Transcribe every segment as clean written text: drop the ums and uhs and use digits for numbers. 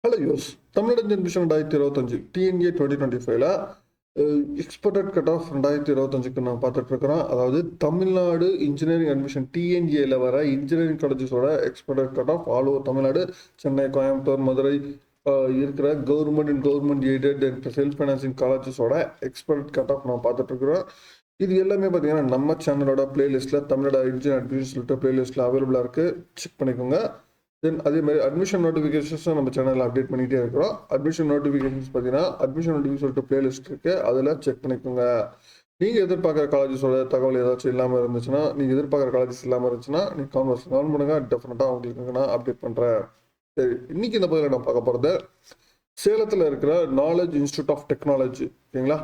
Hello யூஸ் தமிழ்நாடு ஜென்மிஷன் 2025 TNEA 2025ல எக்ஸ்பெக்டட் கட் ஆஃப் 2025க்கு நான் பார்த்துட்டு இருக்கிறேன். அதாவது தமிழ்நாடு இன்ஜினியரிங் அட்மிஷன் டிஎன்ஏல வர இன்ஜினியரிங் காலேஜஸோட expected cut off all over Tamil Nadu, Chennai, Coimbatore, Madurai இருக்கிற government and government aided and self financing காலேஜஸோட எக்ஸ்பெக்டட் கட் ஆஃப் நான் பார்த்துட்டு இருக்கிறோம். இது எல்லாமே பார்த்தீங்கன்னா நம்ம சேனலோட பிளேலிஸ்ட்டில் தமிழ்நாடு இன்ஜினியரிங் அட்மிஷன் சொல்லிட்டு பிளேலிஸ்ட்டில் அவைலபிளாக இருக்குது. செக் பண்ணிக்கோங்க. தென் அதே மாதிரி அட்மிஷன் நோட்டிஃபிகேஷன்ஸும் நம்ம சேனலில் அப்டேட் பண்ணிகிட்டே இருக்கிறோம். அட்மிஷன் நோட்டிஃபிகேஷன்ஸ் பார்த்தீங்கன்னா அட்மிஷன் நோட்டிஃபிகேஷன் சொல்லிட்டு பிளேலிஸ்ட் இருக்குது, அதில் செக் பண்ணிக்கோங்க. நீங்கள் எதிர்பார்க்குற காலேஜஸோட தகவல் ஏதாச்சும் இல்லாமல் இருந்துச்சுன்னா, நீங்கள் எதிர்பார்க்குற காலேஜஸ் இல்லாமல் இருந்துச்சுன்னா நீங்கள் கவுன் பண்ணுங்கள். டெஃபினட்டாக உங்களுக்கு நான் அப்டேட் பண்ணுறேன். சரி, இன்றைக்கி இந்த பதிவில் நான் பார்க்க போகிறது சேலத்தில் இருக்கிற நாலேஜ் இன்ஸ்டியூட் ஆஃப் டெக்னாலஜி, ஓகேங்களா,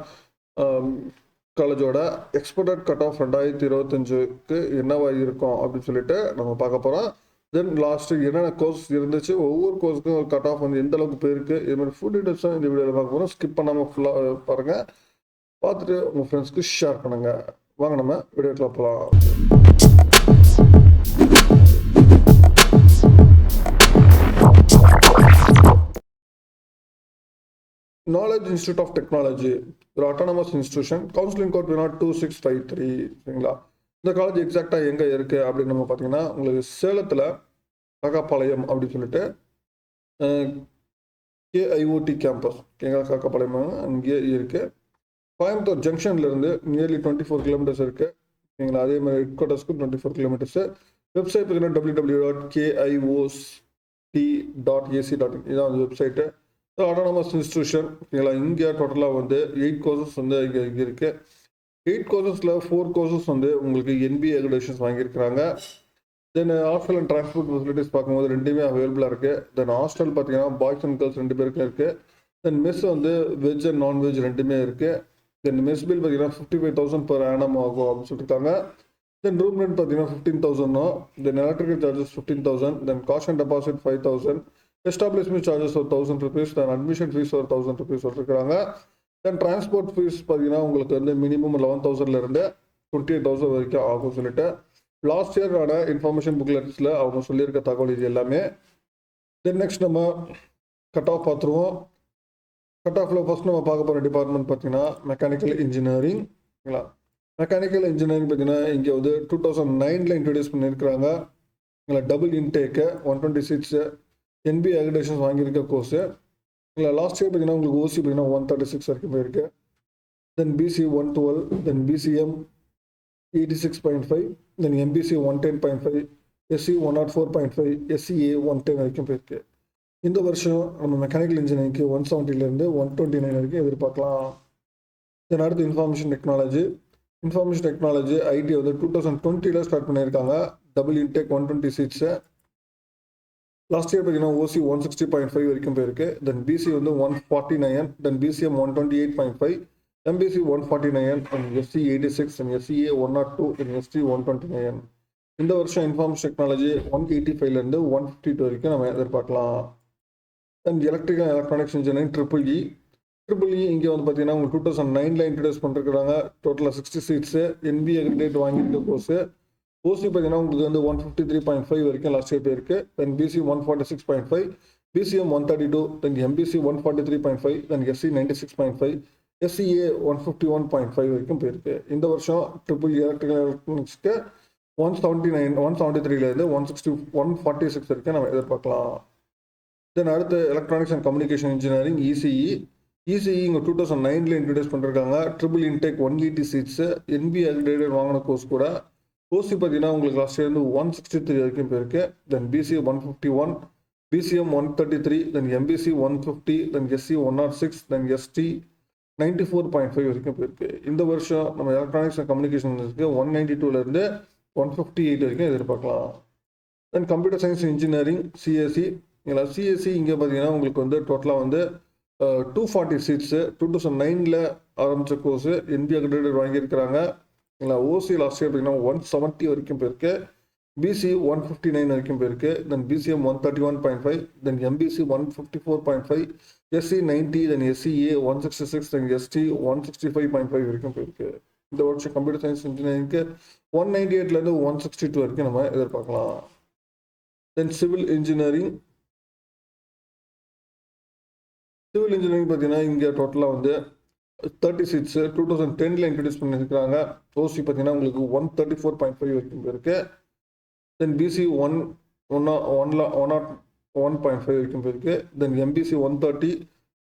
காலேஜோட எக்ஸ்பெக்டட் கட் ஆஃப் 2025க்கு என்னவா இருக்கும் அப்படின்னு சொல்லிட்டு நம்ம பார்க்க போகிறோம். தென் லாஸ்ட்டு என்னென்ன கோர்ஸ் இருந்துச்சு, ஒவ்வொரு கோர்ஸுக்கும் ஒரு கட் ஆஃப் வந்து எந்த அளவுக்கு போயிருக்கு, இது மாதிரி ஃபுல் டீட்டெயில்ஸும் இந்த வீடியோவில் பார்க்க போகிறோம். ஸ்கிப் பண்ணாமல் ஃபுல்லாக பாருங்கள், பார்த்துட்டு உங்கள் ஃப்ரெண்ட்ஸ்க்கு ஷேர் பண்ணுங்கள். வாங்க நம்ம வீடியோக்குள்ள போகலாம். நாலேஜ் இன்ஸ்டியூட் ஆஃப் டெக்னாலஜி ஒரு அட்டானமஸ் இன்ஸ்டியூஷன், கவுன்சிலிங் கோட் வினா 2653, சரிங்களா. இந்த காலேஜ் எக்ஸாக்டாக எங்கே இருக்குது அப்படின்னு நம்ம பார்த்தீங்கன்னா, உங்களுக்கு சேலத்தில் காக்காபாளையம் அப்படின்னு சொல்லிட்டு கேஐஓடி கேம்பஸ், ஓகேங்களா, காக்காபாளையம் அங்கேயே இருக்குது. கோயம்புத்தூர் ஜங்ஷன்லேருந்து நியர்லி 24 கிலோமீட்டர்ஸ் இருக்குது, ஓகேங்களா. அதே மாதிரி ஹெட் குவார்ட்டர்ஸ்க்கு 24 கிலோமீட்டர்ஸு. வெப்சைட் பார்த்தீங்கன்னா www.kiosc.ac.in, இதான் வந்து வெப்சைட்டு. அட்டானமஸ் இன்ஸ்டியூஷன், ஓகேங்களா. இங்கே டோட்டலாக வந்து 8 கோர்சஸ் வந்து இங்கே இருக்குது. 8 கோர்சஸில் 4 கோர்சஸ் வந்து உங்களுக்கு NBA அக்ரிடேஷன்ஸ் வாங்கியிருக்கிறாங்க. Then hostel and transport facilities பார்க்கும்போது ரெண்டுமே அவைலபிளாக இருக்குது. தென் ஹாஸ்டல் பார்த்தீங்கன்னா பாய்ஸ் அண்ட் கேர்ள்ஸ் 2 பேருக்கும் இருக்குது. தென் மெஸ் வந்து வெஜ் அண்ட் நான்வெஜ் ரெண்டுமே இருக்குது. தென் மெஸ் பில் பார்த்தீங்கன்னா 55,000 per annum ஆகும் அப்படின்னு சொல்லியிருக்காங்க. தென் ரூம் ரெண்ட் பார்த்தீங்கன்னா 15,000. Then electrical charges 15,000. Then cash and deposit 5,000. Establishment charges ஒரு 1,000 rupees. தென் அட்மிஷன் ஃபீஸ் ஒரு 1,000 rupees சொல்லியிருக்காங்க. தென் டிரான்ஸ்போர்ட் ஃபீஸ் பார்த்தீங்கன்னா உங்களுக்கு வந்து மினிமம் 11,000லேருந்து 28,000 வரைக்கும் ஆகும் சொல்லிட்டு லாஸ்ட் இயரோட இன்ஃபர்மேஷன் புக்லெட்ஸில் அவங்க சொல்லியிருக்க தகவல் இது எல்லாமே. தென் நெக்ஸ்ட் நம்ம கட் ஆஃப் பார்த்துருவோம். கட் ஆஃபில் ஃபர்ஸ்ட் நம்ம பார்க்க போகிற டிபார்ட்மெண்ட் பார்த்தீங்கன்னா மெக்கானிக்கல் இன்ஜினியரிங், ஓகேங்களா. மெக்கானிக்கல் இன்ஜினியரிங் பார்த்தீங்கன்னா இங்கே வந்து 2009 இன்ட்ரடியூஸ் பண்ணியிருக்கிறாங்க. இல்லை டபுள் இன்டேக்கு 120 seats, NBA அக்ரிடேஷன்ஸ் வாங்கியிருக்க கோர்ஸு. இல்லை லாஸ்ட் இயர் பார்த்தீங்கன்னா உங்களுக்கு ஓசி பார்த்தீங்கன்னா 136 வரைக்கும் போயிருக்கு. Then BC 112, then BCM 86.5, then MBC 110.5, SC 104.5, SCA 110 வரைக்கும் போயிருக்கு. இந்த வருஷம் நம்ம மெக்கானிக்கல் இன்ஜினியரிங்க்கு 170லேருந்து 129 வரைக்கும் எதிர்பார்க்கலாம். தென் அடுத்து இன்ஃபர்மேஷன் டெக்னாலஜி ஐடி வந்து 2020 ஸ்டார்ட் பண்ணியிருக்காங்க. Double intake 120 seats. Last year பார்த்தீங்கன்னா ஓசி 160.5 வரைக்கும் போயிருக்கு. தென் பிசி வந்து 149, தென் BCM 128.5, MBC 149, and SC 86, and SCA 102, and ST 129. இந்த வருஷம் இன்ஃபார்மேஷன் டெக்னாலஜி 185லேருந்து 152 வரைக்கும் நம்ம எதிர்பார்க்கலாம். And electrical electronics engineering triple E இங்கே வந்து பார்த்தீங்கன்னா உங்களுக்கு 2009 இன்ட்ரடியூஸ் பண்ணிருக்காங்க. டோட்டலாக 60 seats, NBA அக்ரிடேட் வாங்கியிருக்க கோர்ஸு. ஓசி பார்த்தீங்கன்னா உங்களுக்கு வந்து 153.5 வரைக்கும் லாஸ்ட் இயர் போயிருக்கு. தென் பிசி 146.5, பிசிஎம் 132, தென் MBC 143.5, தென் SC 96.5, SCA 151.5 வரைக்கும் போயிருக்கு. இந்த வருஷம் ட்ரிபிள் எலக்ட்ரிக்கல் எலக்ட்ரானிக்ஸ்க்கு 173லேருந்து 146 வரைக்கும் நம்ம எதிர்பார்க்கலாம். தென் அடுத்து electronics and communication engineering ECE இங்கே 2009 இன்ட்ரடியூஸ் பண்ணிருக்காங்க. Triple intake 180 seats, NBA accredited வாங்கின கோர்ஸ் கூட. ஓசி பார்த்தீங்கன்னா உங்களுக்கு லாஸ்ட் இயர் வந்து 163 வரைக்கும் போயிருக்கு. தென் பிசி 151, பிசிஎம் 133, தென் MBC 150, தென் SC 106, தென் ST 94.5 வரைக்கும் போயிருக்கு. இந்த வருஷம் நம்ம எலக்ட்ரானிக்ஸ் அண்ட் கம்யூனிகேஷன்ஸ்க்கு 192லேருந்து 158 வரைக்கும் எதிர்பார்க்கலாம். Then computer science engineering CSC இங்கே பார்த்தீங்கன்னா உங்களுக்கு வந்து டோட்டலாக வந்து 240 seats, 2009 ஆரம்பித்த கோர்ஸு. NBA அக்ரிடேட் வாங்கியிருக்கிறாங்க. இல்லை ஓசி லாஸ்ட் இயர் பார்த்தீங்கன்னா 170 வரைக்கும் போயிருக்கு. பிசி 159 வரைக்கும் போயிருக்கு. தென் பிசிஎம் 131.5, தென் MBC 154.5, SC 90, தென் SCA 166, தென் ST 165.5 வரைக்கும் போயிருக்கு. இந்த வருஷம் கம்ப்யூட்டர் சயின்ஸ் இன்ஜினியரிங்க்கு 198லேருந்து 162 வரைக்கும் நம்ம எதிர்பார்க்கலாம். தென் சிவில் இன்ஜினியரிங் சிவில் இன்ஜினியரிங் பார்த்தீங்கன்னா இங்கே டோட்டலாக வந்து 30 சீட்ஸ் 2010 இன்ட்ரடியூஸ் பண்ணியிருக்காங்க. ஓசி பார்த்தீங்கன்னா உங்களுக்கு 134.5 வரைக்கும் இருக்கு. தென் பிசி 101.5 வரைக்கும் இருக்கு. தென் எம்பிசி 130,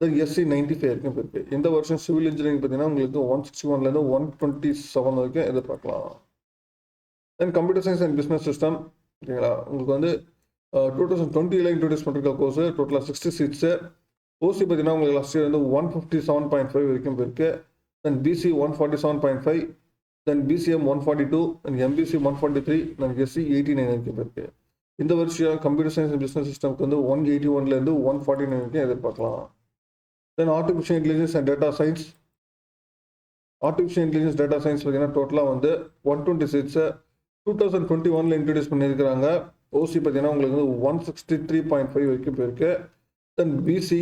தென் எஸ்சி 95 வரைக்கும் இருக்கு. இந்த வருஷம் சிவில் இன்ஜினியரிங் பார்த்தீங்கன்னா உங்களுக்கு 161லேருந்து 127 வரைக்கும் எதிர்பார்க்கலாம். Then computer science and business system ஓகேங்களா, உங்களுக்கு வந்து 2020 இன்ட்ரடியூஸ் பண்ணிருக்க கோர்ஸ் டோட்டலாக 60 சீட்ஸு. ஓசி பார்த்தீங்கன்னா உங்களுக்கு லாஸ்ட் இயர் வந்து 157.5 வரைக்கும் இருக்கு. Then BC 147.5, then BCM 142, then MBC 143, then SC 89 வரைக்கும் இருக்கு. இந்த வருஷம் கம்ப்யூட்டர் சயின்ஸ் அண்ட் பிஸ்னஸ் சிஸ்டம்க்கு வந்து 181லேருந்து 149 வரைக்கும் எதிர்பார்க்கலாம். Then artificial intelligence and data science பார்த்தீங்கன்னா டோட்டலாக வந்து 120 சீட்ஸை 2021 இன்ட்ரடியூஸ் பண்ணியிருக்கிறாங்க. ஓசி பார்த்தீங்கன்னா உங்களுக்கு வந்து 163.5 வரைக்கும் போயிருக்கு. Then BC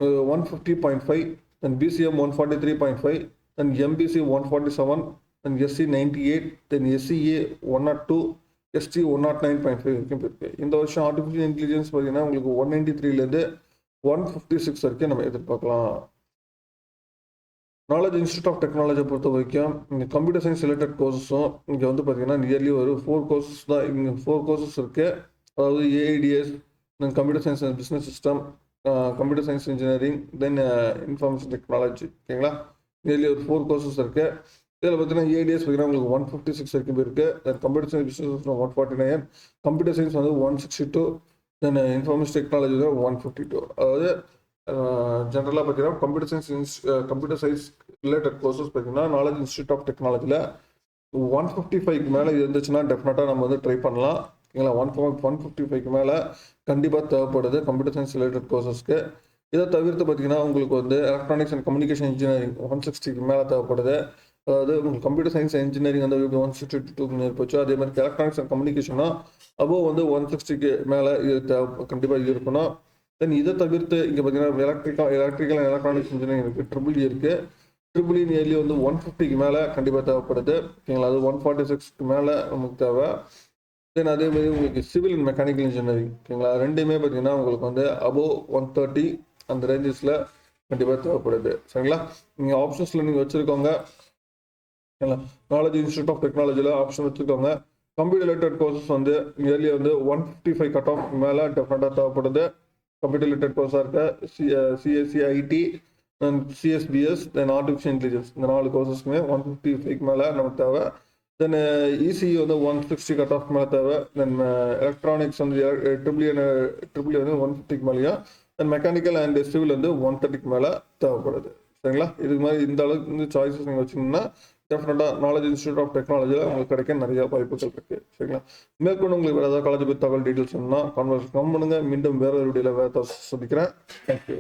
150.5, then BCM 143.5, then MBC 147, then SC 98, then SCA 102, ST 109.5 வரைக்கும் போயிருக்கு. இந்த வருஷம் ஆர்டிஃபிஷியல் இன்டெலிஜென்ஸ் பார்த்தீங்கன்னா உங்களுக்கு 193லேருந்து 156 வரைக்கும் நம்ம எதிர்பார்க்கலாம். நாலேஜ் இன்ஸ்டியூட் ஆஃப் டெக்னாலஜியை பொறுத்த வரைக்கும் இங்கே கம்ப்யூட்டர் சயின்ஸ் ரிலேட்டட் கோர்ஸஸும் இங்கே வந்து பார்த்தீங்கன்னா நியர்லி ஒரு 4 கோர்சஸ் தான். இங்கே 4 கோர்சஸ் இருக்குது. அதாவது AIDS, then computer science and business system, computer science engineering, then information technology ஓகேங்களா. நியர்லி ஒரு 4 கோர்சஸ் இருக்குது. இதில் பார்த்தீங்கன்னா ஏடிஎஸ் பார்த்தீங்கன்னா உங்களுக்கு 156 வரைக்கும் இருக்குது. தென் computer science business system 149, computer science வந்து 162, தென் இன்ஃபர்மேஷன் டெக்னாலஜி தான் 152. அதாவது ஜென்ரலாக பார்த்தீங்கன்னா கம்ப்யூட்டர் சயின்ஸ் ரிலேட்டட் கோர்சஸ் பார்த்தீங்கன்னா நாலேஜ் இன்ஸ்டியூட் ஆஃப் டெக்னாலஜியில் 155க்கு மேலே இருந்துச்சுன்னா டெஃபினட்டாக நம்ம வந்து ட்ரை பண்ணலாம் ஓகேங்களா. 155க்கு மேலே கண்டிப்பாக தேவைப்படுது கம்ப்யூட்டர் சயின்ஸ் ரிலேட்டட் கோர்சஸ்க்கு. இதை தவிர்த்து பார்த்தீங்கன்னா உங்களுக்கு வந்து எலக்ட்ரானிக்ஸ் அண்ட் கம்யூனிகேஷன் இன்ஜினியரிங் 160க்கு மேலே தேவைப்படுது. அதாவது உங்களுக்கு கம்ப்யூட்டர் சயின்ஸ் இன்ஜினியரிங் வந்து 162 போச்சு. அதே மாதிரி எலக்ட்ரானிக்ஸ் அண்ட் கம்யூனிகேஷனா அபோவ் வந்து 160க்கு மேலே இது கண்டிப்பாக இருக்கணும். தென் இதை தவிர்த்து இங்கே பார்த்தீங்கன்னா எலக்ட்ரிக்கல் அண்ட் எலக்ட்ரானிக்ஸ் இன்ஜினியரிங் இருக்குது, ட்ரிபிள் இருக்குது. ட்ரிபிள் நியர்லி வந்து 150க்கு மேலே கண்டிப்பாக தேவைப்படுது ஓகேங்களா. அது 146க்கு மேலே நமக்கு தேவை. தென் அதே மாதிரி உங்களுக்கு சிவில் அண்ட் மெக்கானிக்கல் இன்ஜினியரிங் ஓகேங்களா, ரெண்டுமே பார்த்தீங்கன்னா உங்களுக்கு வந்து அபோவ் 130 அந்த ரேஞ்சஸில் கண்டிப்பாக தேவைப்படுது சரிங்களா. நீங்கள் ஆப்ஷன்ஸில் நீங்கள் வச்சுருக்கோங்க ஓகேங்களா. நாலேஜ் இன்ஸ்டியூட் ஆஃப் டெக்னாலஜியில் ஆப்ஷன் வச்சுருக்கோங்க. கம்ப்யூட்டர் ரிலேட்டட் கோர்சஸ் வந்து நியர்லி வந்து 155 கட் ஆஃப் மேலே டெஃபினட்டாக தேவைப்படுது. கம்ப்யூட்டர் ரிலேட்டட் கோர்ஸாக இருக்க சிஎஸ்சி ஐடி, தென் சிஎஸ்பிஎஸ், தென் ஆர்டிஃபிஷியல் இன்டெலிஜென்ஸ் இந்த 4 கோர்சஸ்க்குமே 155க்கு மேலே நமக்கு தேவை. தென் இசிஇ வந்து 160 கட் ஆஃப் மேலே தேவை. தென் எலக்ட்ரானிக்ஸ் வந்து ட்ரிபிள் வந்து 150க்கு மேலேயும், தென் மெக்கானிக்கல் அண்ட் சிவில் வந்து 130க்கு மேலே தேவைப்படுது சரிங்களா. இதுக்கு மாதிரி இந்த அளவுக்கு வந்து சாய்ஸஸ் நீங்கள் வச்சிங்கன்னா டெஃபினட்டாக நாலேஜ் இன்ஸ்டியூட் ஆஃப் டெக்னாலஜியில் உங்களுக்கு கிடைக்க நிறைய வாய்ப்புகள் இருக்குது சரிங்களா. மேற்கொண்டு உங்களுக்கு வேறு ஏதாவது காலேஜ் பற்றி தகவல் டீட்டெயில்ஸ் வேணும்னா கான்வர்ஸ் பண்ணுங்கள். மீண்டும் வேறு ஒரு வீடியோவில் வேறு சந்திக்கிறேன். தேங்க்யூ.